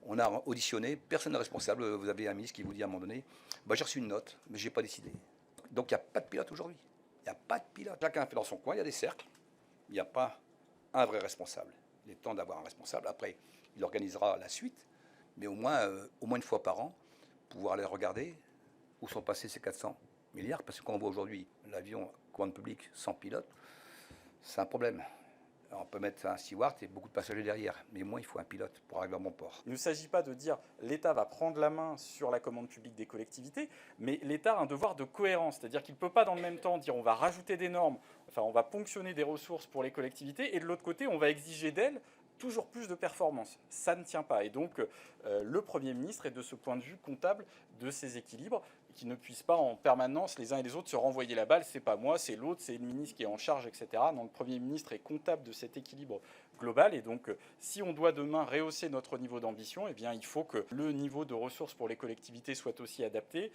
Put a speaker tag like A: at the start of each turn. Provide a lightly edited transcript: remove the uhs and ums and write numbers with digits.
A: On a auditionné, personne n'est responsable. Vous avez un ministre qui vous dit à un moment donné, bah, j'ai reçu une note, mais je n'ai pas décidé. Donc il n'y a pas de pilote aujourd'hui. Il n'y a pas de pilote. Chacun fait dans son coin, il y a des cercles. Il n'y a pas un vrai responsable. Il est temps d'avoir un responsable. Après, il organisera la suite, mais au moins une fois par an, pouvoir aller regarder où sont passés ces 400 milliards. Parce que quand on voit aujourd'hui l'avion commande publique sans pilote, c'est un problème. Alors, on peut mettre un steward et beaucoup de passagers derrière, mais moi, il faut un pilote pour arriver à bon port.
B: Il ne s'agit pas de dire l'État va prendre la main sur la commande publique des collectivités, mais l'État a un devoir de cohérence, c'est-à-dire qu'il ne peut pas dans le même temps dire on va rajouter des normes, enfin on va ponctionner des ressources pour les collectivités, et de l'autre côté on va exiger d'elles toujours plus de performance. Ça ne tient pas. Et donc, le Premier ministre est de ce point de vue comptable de ces équilibres, qui ne puissent pas en permanence les uns et les autres se renvoyer la balle. C'est pas moi, c'est l'autre, c'est une ministre qui est en charge, etc. Donc, le Premier ministre est comptable de cet équilibre global. Et donc, si on doit demain rehausser notre niveau d'ambition, eh bien, il faut que le niveau de ressources pour les collectivités soit aussi adapté